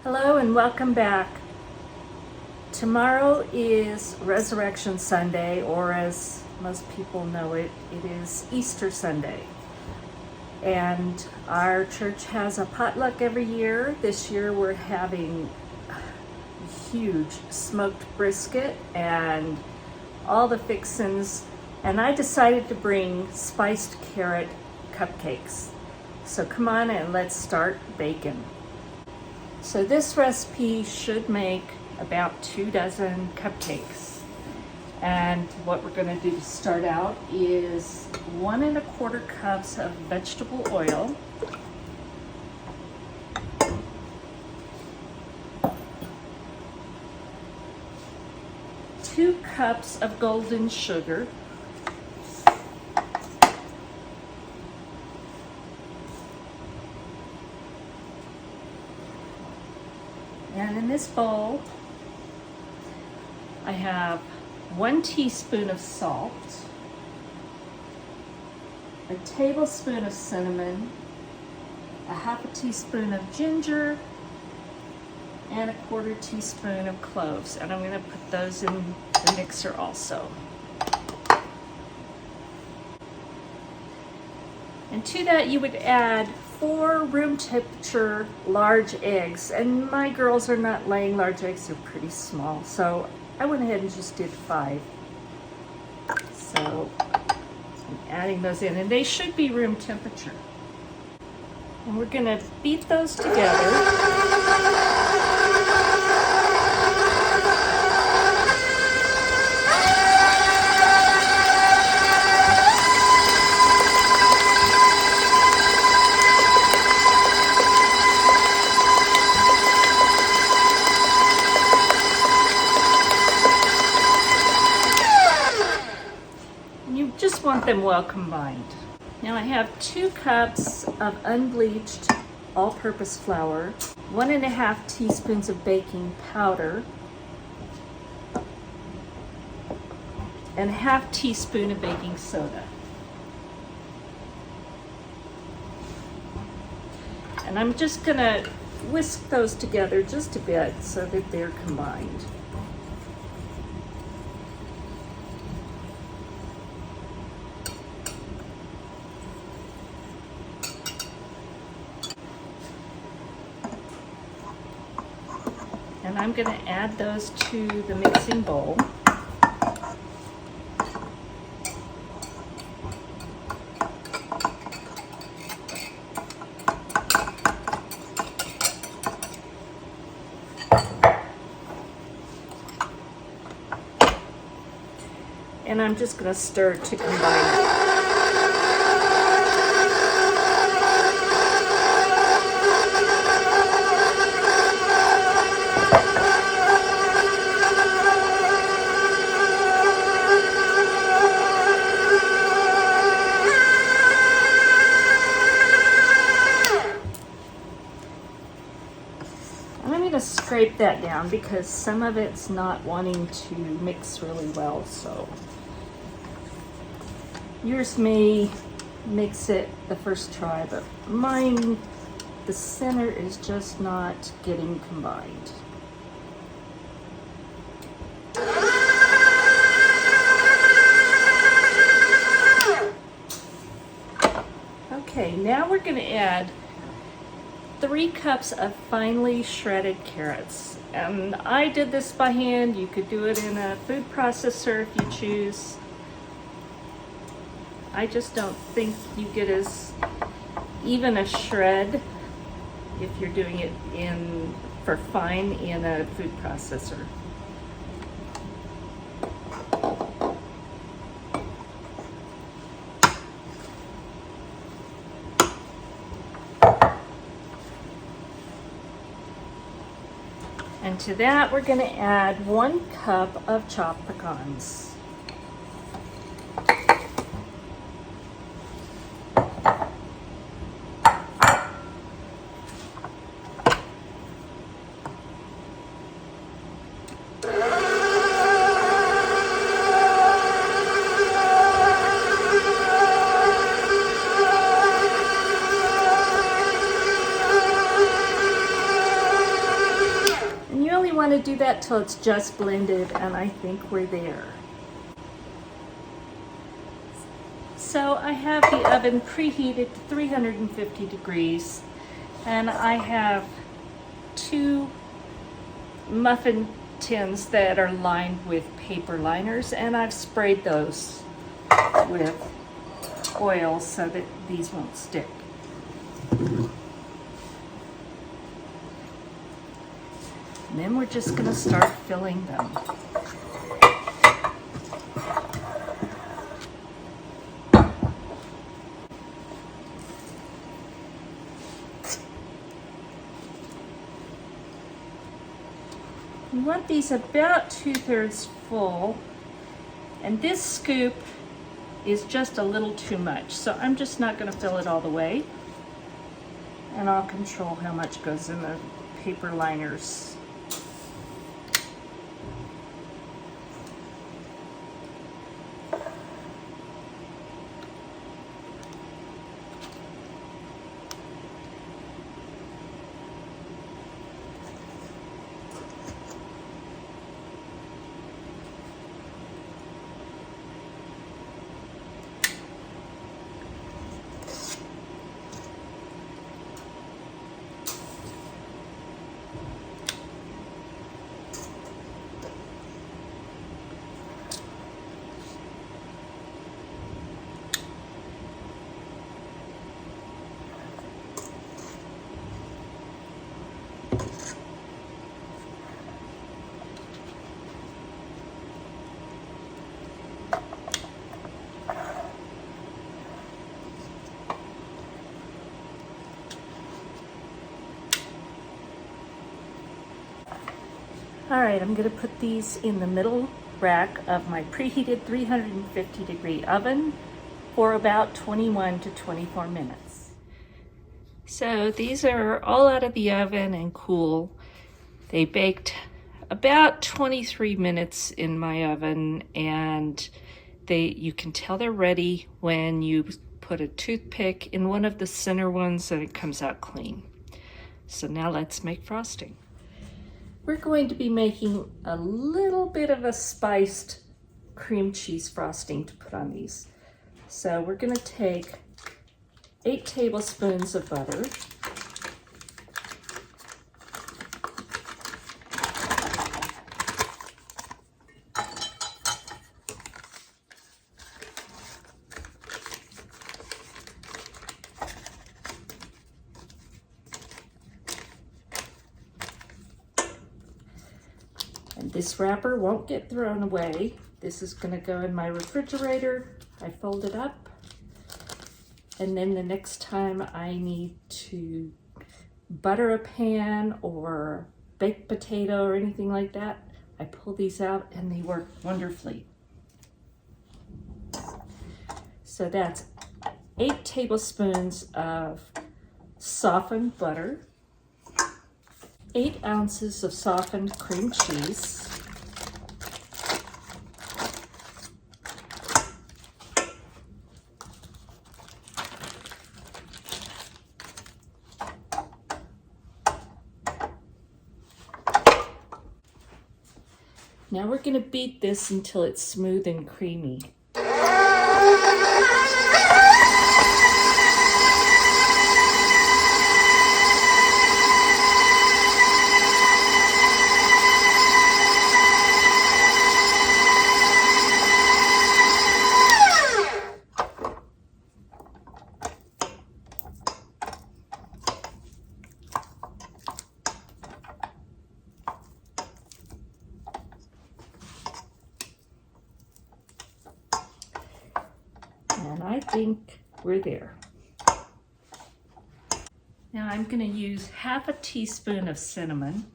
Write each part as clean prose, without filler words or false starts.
Hello and welcome back. Tomorrow is Resurrection Sunday, or as most people know it, it is Easter Sunday. And our church has a potluck every year. This year we're having a huge smoked brisket and all the fixins. And I decided to bring spiced carrot cupcakes. So come on and let's start baking. So this recipe should make about 2 dozen cupcakes. And what we're going to do to start out is 1 1/4 cups of vegetable oil, two cups of golden sugar, and in this bowl I have 1 teaspoon of salt, a tablespoon of cinnamon, a 1/2 teaspoon of ginger, and a 1/4 teaspoon of cloves. And I'm going to put those in the mixer also. And to that you would add 4 room temperature large eggs. And my girls are not laying large eggs, they're pretty small. So I went ahead and just did 5. So I'm adding those in, and they should be room temperature. And we're going to beat those together. Just want them well combined. Now I have 2 cups of unbleached all-purpose flour, 1 1/2 teaspoons of baking powder, and a 1/2 teaspoon of baking soda. And I'm just gonna whisk those together just a bit so that they're combined. And I'm going to add those to the mixing bowl. And I'm just going to stir to combine it. Scrape that down because some of it's not wanting to mix really well, so yours may mix it the first try, but mine, the center is just not getting combined. Okay, now we're going to add 3 cups of finely shredded carrots. And I did this by hand. You could do it in a food processor if you choose. I just don't think you get as even a shred if you're doing it for fine in a food processor. And to that, we're going to add 1 cup of chopped pecans. do that till it's just blended, and I think we're there. So I have the oven preheated to 350 degrees, and I have 2 muffin tins that are lined with paper liners, and I've sprayed those with oil so that these won't stick. And then we're just going to start filling them. You want these about 2/3 full, and this scoop is just a little too much, so I'm just not going to fill it all the way, and I'll control how much goes in the paper liners. All right, I'm going to put these in the middle rack of my preheated 350 degree oven for about 21 to 24 minutes. So these are all out of the oven and cool. They baked about 23 minutes in my oven, and you can tell they're ready when you put a toothpick in one of the center ones and it comes out clean. So now let's make frosting. We're going to be making a little bit of a spiced cream cheese frosting to put on these. So we're going to take 8 tablespoons of butter, and this wrapper won't get thrown away. This is going to go in my refrigerator. I fold it up, and then the next time I need to butter a pan or baked potato or anything like that, I pull these out and they work wonderfully. So that's 8 tablespoons of softened butter, 8 ounces of softened cream cheese, now we're going to beat this until it's smooth and creamy. And I think we're there. Now I'm going to use half a teaspoon of cinnamon,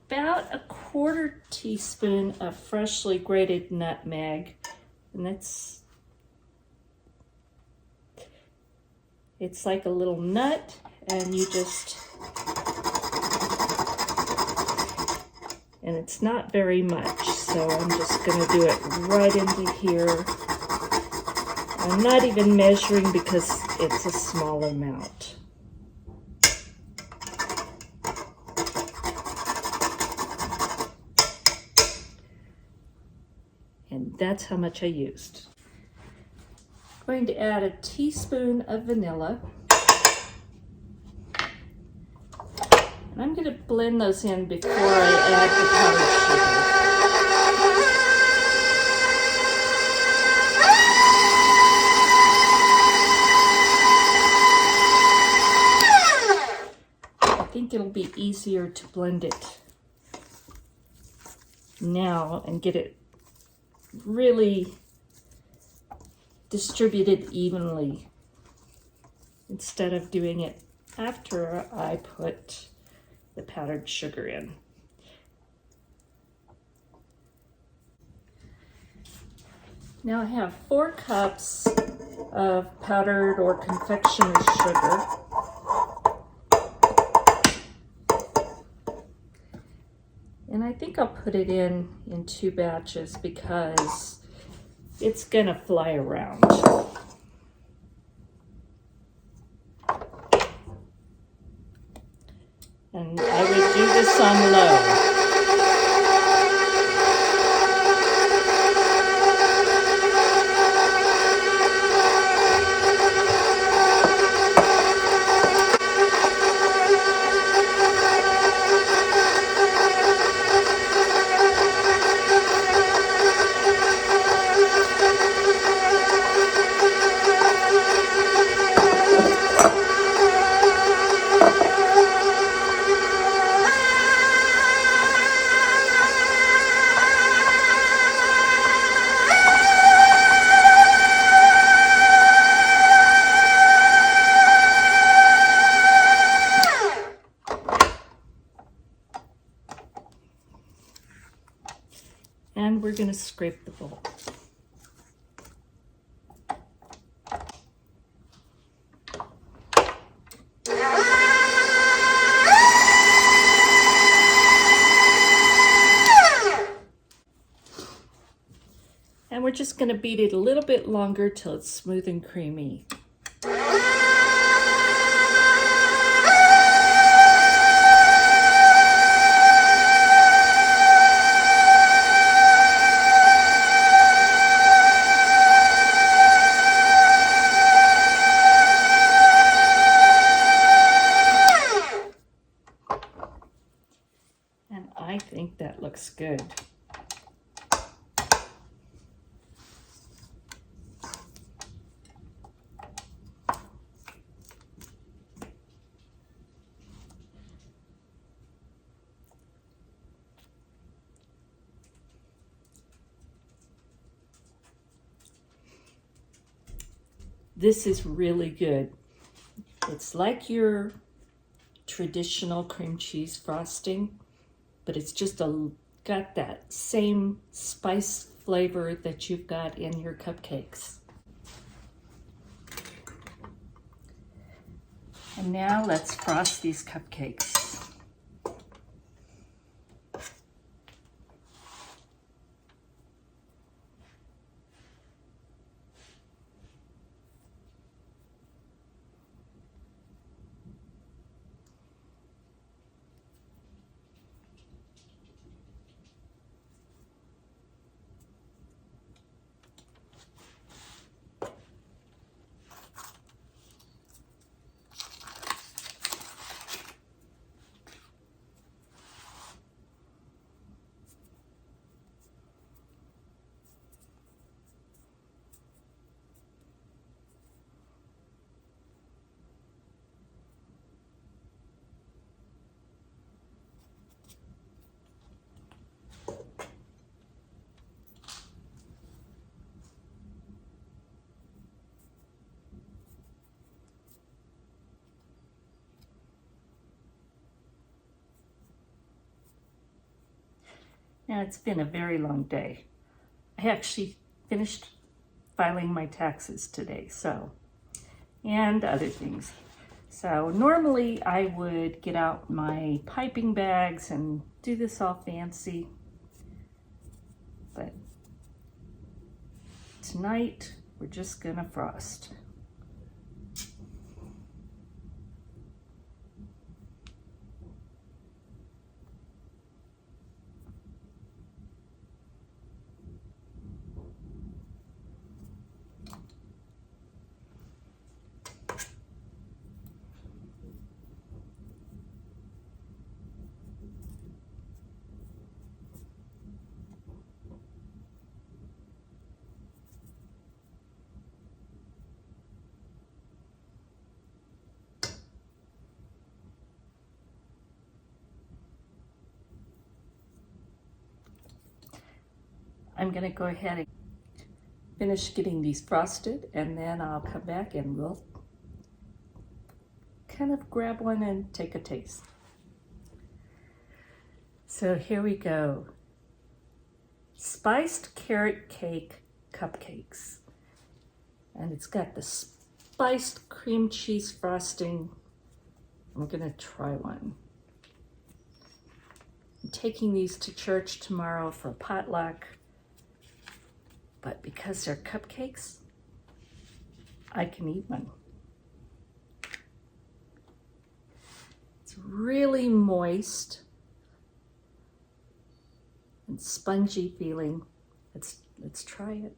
about a 1/4 teaspoon of freshly grated nutmeg, and it's like a little nut, and and it's not very much, so I'm just going to do it right into here. I'm not even measuring because it's a small amount. That's how much I used. I'm going to add a teaspoon of vanilla. And I'm going to blend those in before I add the powdered sugar. I think it'll be easier to blend it now and get it really distributed evenly instead of doing it after I put the powdered sugar in. Now I have 4 cups of powdered or confectioner's sugar. And I think I'll put it in 2 batches because it's gonna fly around. And I would do this on low. And we're going to scrape the bowl. And we're just going to beat it a little bit longer till it's smooth and creamy. And I think that looks good. This is really good. It's like your traditional cream cheese frosting, but it's just got that same spice flavor that you've got in your cupcakes. And now let's frost these cupcakes. Now, it's been a very long day. I actually finished filing my taxes today, and other things. So normally I would get out my piping bags and do this all fancy, but tonight we're just gonna frost. I'm gonna go ahead and finish getting these frosted, and then I'll come back and we'll kind of grab one and take a taste. So here we go. Spiced carrot cake cupcakes. And it's got the spiced cream cheese frosting. I'm gonna try one. I'm taking these to church tomorrow for potluck, but because they're cupcakes, I can eat one. It's really moist and spongy feeling. Let's try it.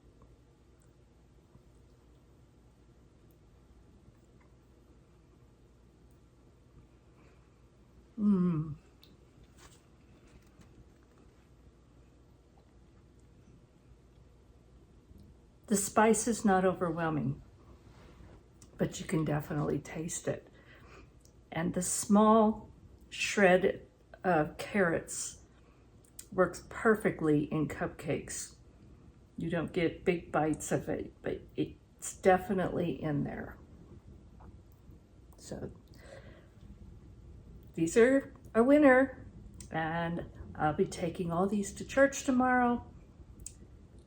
The spice is not overwhelming, but you can definitely taste it. And the small shred of carrots works perfectly in cupcakes. You don't get big bites of it, but it's definitely in there. So these are a winner, and I'll be taking all these to church tomorrow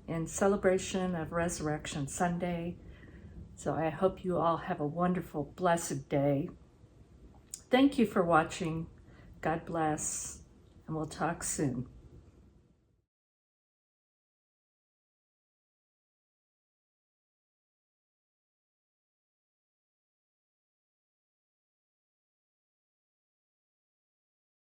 in celebration of Resurrection Sunday. So I hope you all have a wonderful, blessed day. Thank you for watching. God bless, and we'll talk soon.